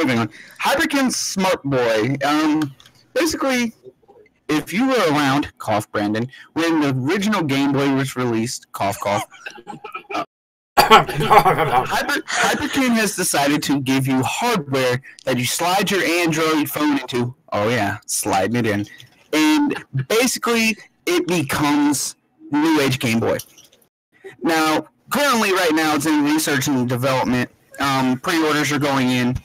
moving on. Hyperkin's Smart Boy. Basically, if you were around, cough Brandon, when the original Game Boy was released, cough cough. Hyperkin has decided to give you hardware that you slide your Android phone into. Oh yeah, sliding it in, and basically it becomes New Age Game Boy. Now, currently, right now, it's in research and development. Pre-orders are going in,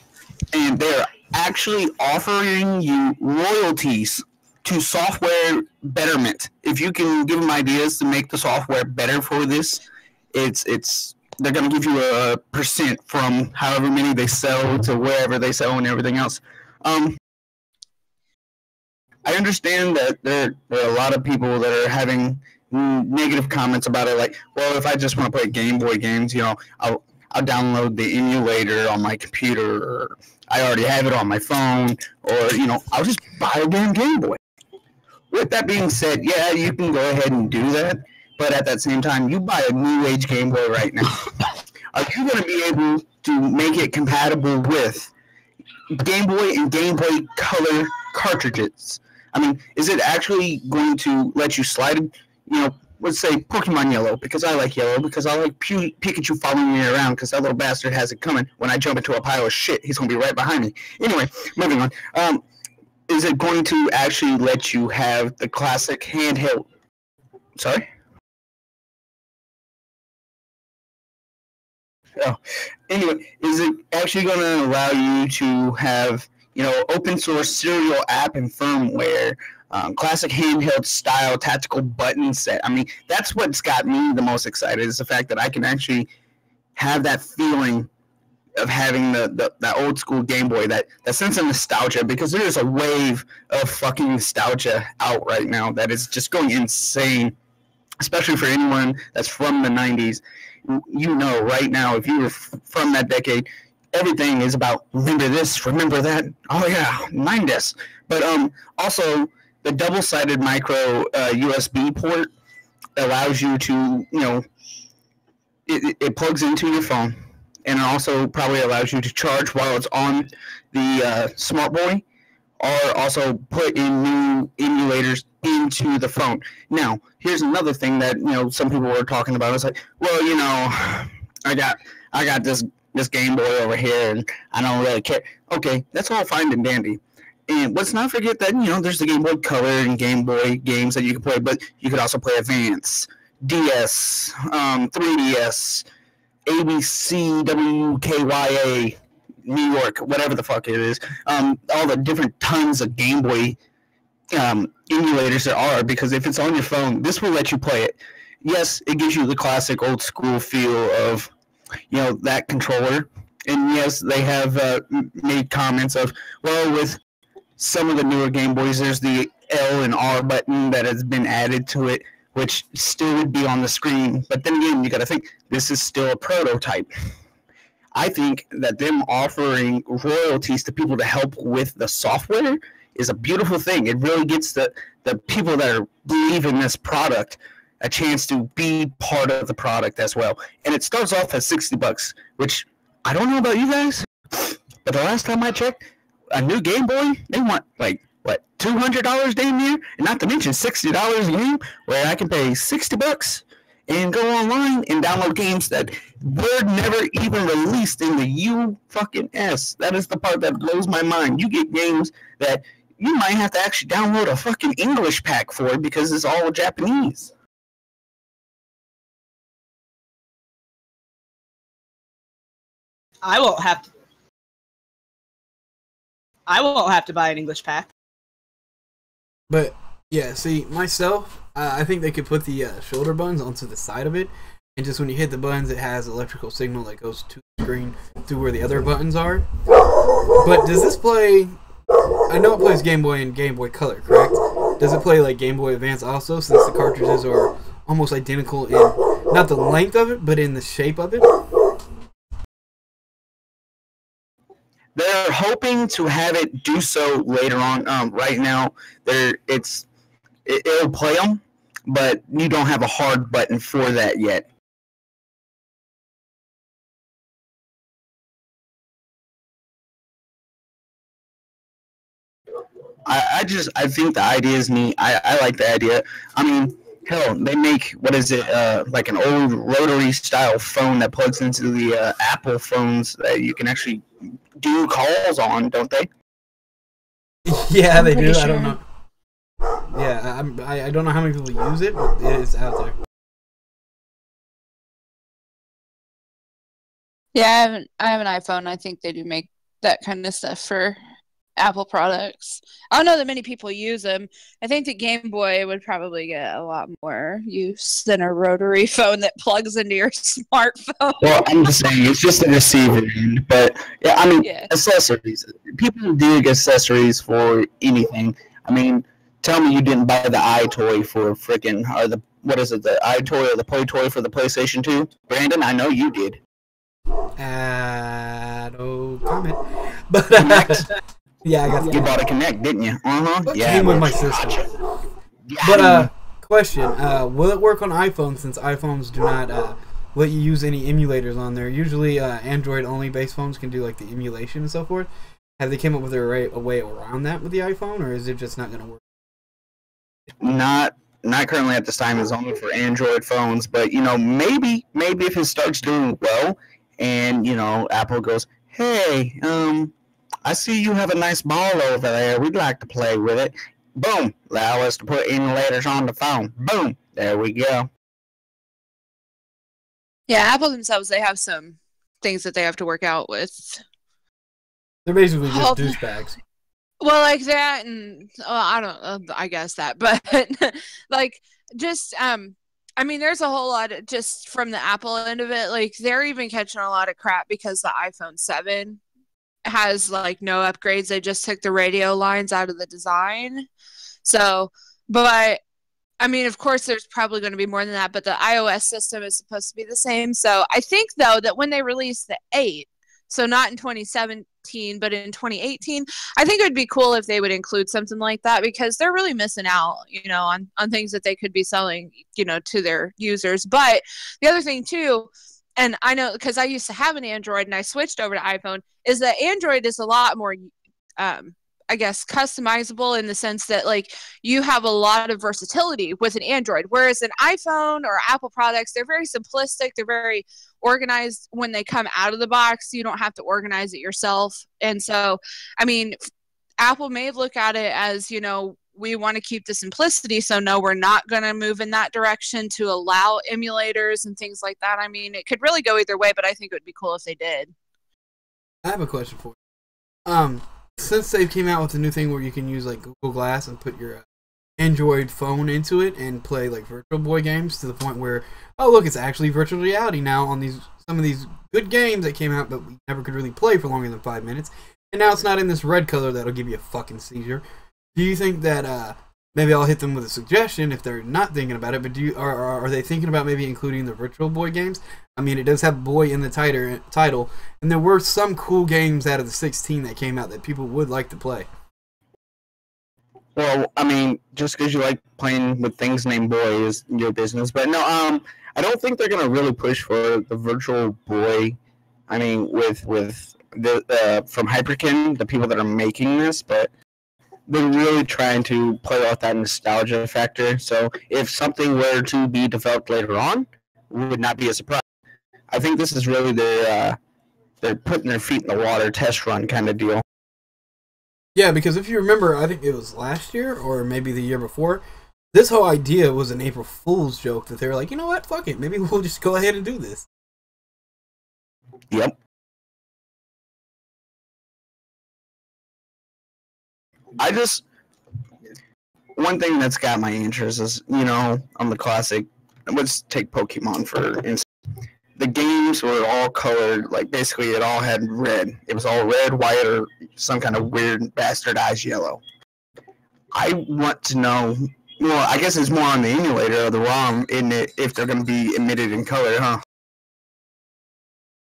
and they're actually offering you royalties to software betterment. If you can give them ideas to make the software better for this, they're going to give you a percent from however many they sell to wherever they sell and everything else. I understand that there are a lot of people that are having negative comments about it, like, well, if I just want to play Game Boy games, I'll download the emulator on my computer, or I already have it on my phone, or I'll just buy a damn Game Boy. With that being said, yeah, you can go ahead and do that, but at that same time, you buy a New Age Game Boy right now. Are you going to be able to make it compatible with Game Boy and Game Boy Color cartridges? I mean, is it actually going to let you slide it? Let's say Pokemon Yellow, because I like Yellow, because I like Pikachu following me around, because that little bastard has it coming. When I jump into a pile of shit, he's going to be right behind me. Anyway, moving on. Is it going to actually let you have the classic handheld? Sorry? Oh. Anyway, is it actually going to allow you to have, open source serial app and firmware, classic handheld style tactical button set? I mean, that's what's got me the most excited, is the fact that I can actually have that feeling of having that old school Game Boy, that sense of nostalgia, because there is a wave of fucking nostalgia out right now that is just going insane, especially for anyone that's from the 90s. Right now, if you were from that decade, everything is about remember this, remember that. Oh yeah, mind this. But also the double-sided micro USB port allows you to, it plugs into your phone, and it also probably allows you to charge while it's on the Smart Boy, or also put in new emulators into the phone. Now, here's another thing that some people were talking about. It's like, well, I got this Game Boy over here, and I don't really care. Okay, that's all fine and dandy. And let's not forget that there's the Game Boy Color and Game Boy games that you can play, but you could also play Advance, DS, 3DS, ABC, WKYA, New York, whatever the fuck it is. All the different tons of Game Boy emulators there are, because if it's on your phone, this will let you play it. Yes, it gives you the classic old school feel of that controller, and yes, they have made comments of, well, with some of the newer Game Boys, there's the L and R button that has been added to it, which still would be on the screen. But then again, you got to think, this is still a prototype. I think that them offering royalties to people to help with the software is a beautiful thing. It really gets the people that believe in this product a chance to be part of the product as well. And it starts off at $60, which I don't know about you guys, but the last time I checked, a new Game Boy, they want like $200 damn near, and not to mention $60 a game, where I can pay $60 and go online and download games that were never even released in the U-fucking-S. That is the part that blows my mind. You get games that you might have to actually download a fucking English pack for, because it's all Japanese. I won't have to buy an English pack. But yeah, see, myself, I think they could put the shoulder buttons onto the side of it, and just when you hit the buttons, it has electrical signal that goes to the screen to where the other buttons are. But does this play? I know it plays Game Boy and Game Boy Color, correct? Does it play like Game Boy Advance also, since the cartridges are almost identical in not the length of it, but in the shape of it? They're hoping to have it do so later on. Right now, it'll play them, but you don't have a hard button for that yet. I think the idea is neat. I like the idea. I mean, hell, they make what is it like an old rotary style phone that plugs into the Apple phones that you can actually do calls on, don't they? Yeah, they do. Sure. I don't know. Yeah, I don't know how many people use it, but it is out there. Yeah, I have an iPhone. I think they do make that kind of stuff for Apple products. I don't know that many people use them. I think the Game Boy would probably get a lot more use than a rotary phone that plugs into your smartphone. Well, I'm just saying it's just a receiver end, but yeah, I mean Yeah. accessories. People dig accessories for anything. I mean, tell me you didn't buy the iToy for freaking or the what is it, the iToy or the Play Toy for the PlayStation 2? Brandon, I know you did. No comment. But yeah, I got You bought a Kinect, didn't you? Yeah. came with my system. But question: will it work on iPhone since iPhones do not let you use any emulators on there? Usually, Android-only base phones can do like the emulation and so forth. Have they came up with a way around that with the iPhone, or is it just not going to work? Not currently at this time. It's only for Android phones, but maybe if it starts doing well, and Apple goes, hey, I see you have a nice ball over there. We'd like to play with it. Boom, allow us to put emulators on the phone. Boom, there we go. Yeah, Apple themselves, they have some things that they have to work out with. They're basically just douchebags. Well, like that, and I don't. I guess that, but like just I mean, there's a whole lot of, just from the Apple end of it. Like they're even catching a lot of crap because the iPhone 7 has like no upgrades. They just took the radio lines out of the design. So, but I mean, of course, there's probably going to be more than that. But the iOS system is supposed to be the same. So I think though that when they release the 8, so not in 2017, but in 2018, I think it would be cool if they would include something like that because they're really missing out, on things that they could be selling, to their users. But the other thing too, and I know because I used to have an Android and I switched over to iPhone, is that Android is a lot more, I guess, customizable in the sense that like you have a lot of versatility with an Android, whereas an iPhone or Apple products, they're very simplistic. They're very organized when they come out of the box. You don't have to organize it yourself. And so, I mean, Apple may look at it as, we want to keep the simplicity. So no, we're not going to move in that direction to allow emulators and things like that. I mean, it could really go either way, but I think it would be cool if they did. I have a question for you. Since they came out with a new thing where you can use like Google Glass and put your Android phone into it and play like Virtual Boy games to the point where, oh look, it's actually virtual reality now on some of these good games that came out but we never could really play for longer than 5 minutes, and now it's not in this red color that'll give you a fucking seizure. Do you think that maybe I'll hit them with a suggestion if they're not thinking about it, but are they thinking about maybe including the Virtual Boy games? I mean, it does have boy in the title, and there were some cool games out of the 16 that came out that people would like to play. Well, I mean, just because you like playing with things named boy is your business, but no, I don't think they're gonna really push for the Virtual Boy. I mean, with the from Hyperkin, the people that are making this, but they're really trying to play off that nostalgia factor. So if something were to be developed later on, it would not be a surprise. I think this is really they're putting their feet in the water, test run kind of deal. Yeah, because if you remember, I think it was last year or maybe the year before, this whole idea was an April Fool's joke that they were like, you know what, fuck it, maybe we'll just go ahead and do this. Yep. One thing that's got my interest is, on the classic, let's take Pokemon for instance. The games were all colored, like basically it all had red. It was all red, white, or some kind of weird bastardized yellow. I want to know, well, I guess it's more on the emulator or the ROM, isn't it, if they're going to be emitted in color, huh?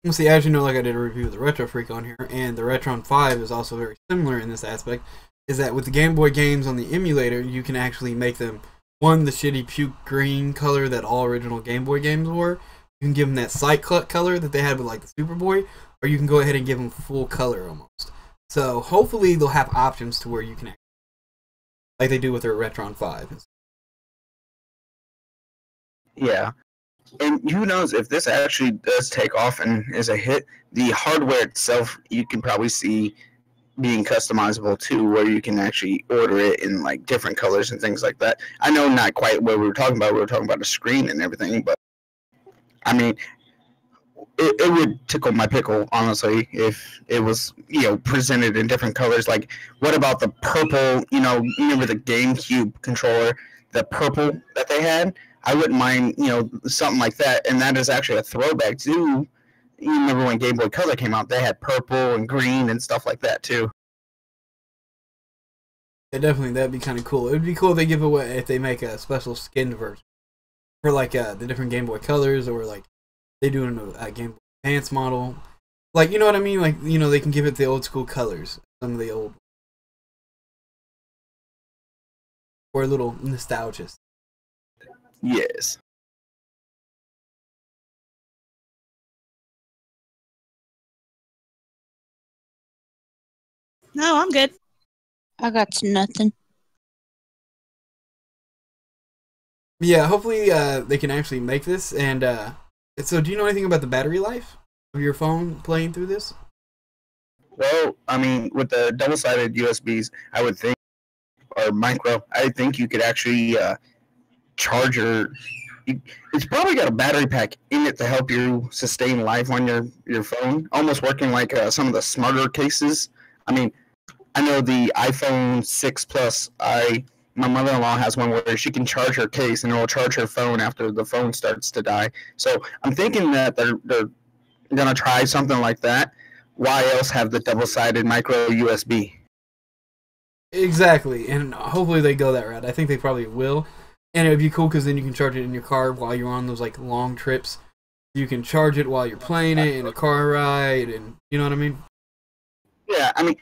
Well, see, as you know, like I did a review of the Retro Freak on here, and the Retron 5 is also very similar in this aspect, is that with the Game Boy games on the emulator, you can actually make them, one, the shitty puke green color that all original Game Boy games were. You can give them that sight color that they had with like the Superboy, or you can go ahead and give them full color almost. So hopefully they'll have options to where you can like they do with their Retron 5. Yeah. And who knows if this actually does take off and is a hit, the hardware itself you can probably see being customizable too, where you can actually order it in like different colors and things like that. I know not quite what we were talking about. We were talking about a screen and everything, but I mean, it would tickle my pickle, honestly, if it was, presented in different colors. Like, what about the purple, remember the GameCube controller, the purple that they had? I wouldn't mind, something like that. And that is actually a throwback to, you remember when Game Boy Color came out, they had purple and green and stuff like that, too. Yeah, definitely, that'd be kind of cool. It would be cool if they give away, if they make a special skinned version for, like, the different Game Boy Colors, or, like, they do a Game Boy Advance model. Like, you know what I mean? Like, they can give it the old school colors. Some of the old. Or a little nostalgia. Yes. No, I'm good. I got nothing. Yeah, hopefully they can actually make this. And so, do you know anything about the battery life of your phone playing through this? Well, I mean, with the double-sided USBs, I would think, or micro, I think you could actually charge your. It's probably got a battery pack in it to help you sustain life on your phone, almost working like some of the smarter cases. I mean, I know the iPhone 6 Plus. My mother-in-law has one where she can charge her case and it will charge her phone after the phone starts to die. So I'm thinking that they're gonna try something like that. Why else have the double-sided micro USB? Exactly, and hopefully they go that route. I think they probably will. And it would be cool because then you can charge it in your car while you're on those like long trips. You can charge it while you're playing it in a car ride, and you know what I mean? Yeah, I mean,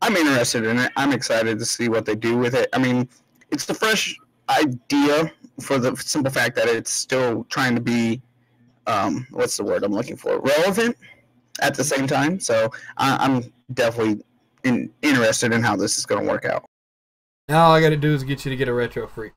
I'm interested in it. I'm excited to see what they do with it. I mean, it's the fresh idea for the simple fact that it's still trying to be, what's the word I'm looking for? Relevant at the same time. So I'm definitely interested in how this is going to work out. Now all I got to do is get you to get a Retro Freak.